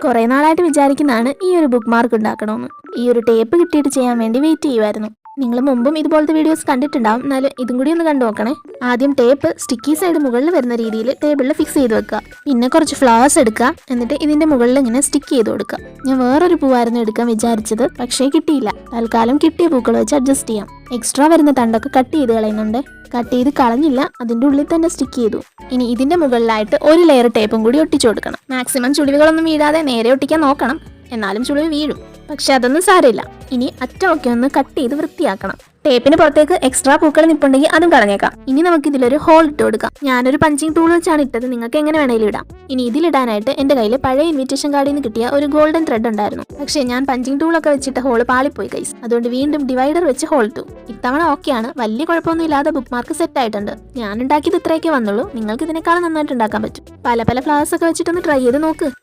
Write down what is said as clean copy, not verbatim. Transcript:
കുറെ നാളായിട്ട് വിചാരിക്കുന്നതാണ് ഈ ഒരു ബുക്ക് മാർക്ക് ഉണ്ടാക്കണമെന്ന്. ഈ ഒരു ടേപ്പ് കിട്ടിയിട്ട് ചെയ്യാൻ വേണ്ടി വെയിറ്റ് ചെയ്യുമായിരുന്നു. നിങ്ങൾ മുമ്പും ഇതുപോലത്തെ വീഡിയോസ് കണ്ടിട്ടുണ്ടാവും, എന്നാലും ഇതും കൂടി ഒന്ന് കണ്ടു നോക്കണേ. ആദ്യം ടേപ്പ് സ്റ്റിക്കി സൈഡ് മുകളിൽ വരുന്ന രീതിയിൽ ടേബിളിൽ ഫിക്സ് ചെയ്ത് വെക്കുക. പിന്നെ കുറച്ച് ഫ്ലവേഴ്സ് എടുക്കുക, എന്നിട്ട് ഇതിന്റെ മുകളിൽ ഇങ്ങനെ സ്റ്റിക്ക് ചെയ്ത് കൊടുക്കുക. ഞാൻ വേറൊരു പൂവായിരുന്നു എടുക്കാൻ വിചാരിച്ചത്, പക്ഷേ കിട്ടിയില്ല. തൽക്കാലം കിട്ടിയ പൂക്കൾ വെച്ച് അഡ്ജസ്റ്റ് ചെയ്യാം. എക്സ്ട്രാ വരുന്ന തണ്ടൊക്കെ കട്ട് ചെയ്ത് കളയുന്നുണ്ട്. കട്ട് ചെയ്ത് കളഞ്ഞില്ല, അതിന്റെ ഉള്ളിൽ തന്നെ സ്റ്റിക്ക് ചെയ്തു. ഇനി ഇതിന്റെ മുകളിലായിട്ട് ഒരു ലെയർ ടേപ്പും കൂടി ഒട്ടിച്ചു കൊടുക്കണം. മാക്സിമം ചുളിവുകളൊന്നും വീഴാതെ നേരെ ഒട്ടിക്കാൻ നോക്കണം. എന്നാലും ചുളിവ് വീഴും, പക്ഷെ അതൊന്നും സാരമില്ല. ഇനി അറ്റമൊക്കെ ഒന്ന് കട്ട് ചെയ്ത് വൃത്തിയാക്കണം. ടേപ്പിന് പുറത്തേക്ക് എക്സ്ട്രാ പൂക്കൾ നിപ്പുണ്ടെങ്കിൽ അതും കളഞ്ഞേക്കാം. ഇനി നമുക്ക് ഇതിലൊരു ഹോൾ ഇട്ട് കൊടുക്കാം. ഞാനൊരു പഞ്ചിങ് ടൂൾ വെച്ചാണ് ഇട്ടത്, നിങ്ങൾക്ക് എങ്ങനെ വേണേലും ഇടാം. ഇനി ഇതിലിടാനായിട്ട് എന്റെ കയ്യിൽ പഴയ ഇൻവിറ്റേഷൻ കാർഡിൽ നിന്ന് കിട്ടിയ ഒരു ഗോൾഡൻ ത്രെഡ് ഉണ്ടായിരുന്നു. പക്ഷേ ഞാൻ പഞ്ചിങ് ടൂളൊക്കെ വെച്ചിട്ട് ഹോള് പാളിപ്പോയി ഗൈസ്. അതുകൊണ്ട് വീണ്ടും ഡിവൈഡർ വെച്ച് ഹോൾ ഇട്ടു. ഇത്തവണ ഓക്കെയാണ്, വലിയ കുഴപ്പമൊന്നും ഇല്ലാതെ ബുക്ക് മാർക്ക് സെറ്റ് ആയിട്ടുണ്ട്. ഞാൻ ഉണ്ടാക്കിയത് ഇത്രയൊക്കെ വന്നുള്ളൂ, നിങ്ങൾക്ക് ഇതിനേക്കാളും നന്നായിട്ട് ഉണ്ടാക്കാൻ പറ്റും. പല ഫ്ലവേഴ്സ് ഒക്കെ വെച്ചിട്ടൊന്ന് ട്രൈ ചെയ്ത് നോക്ക്.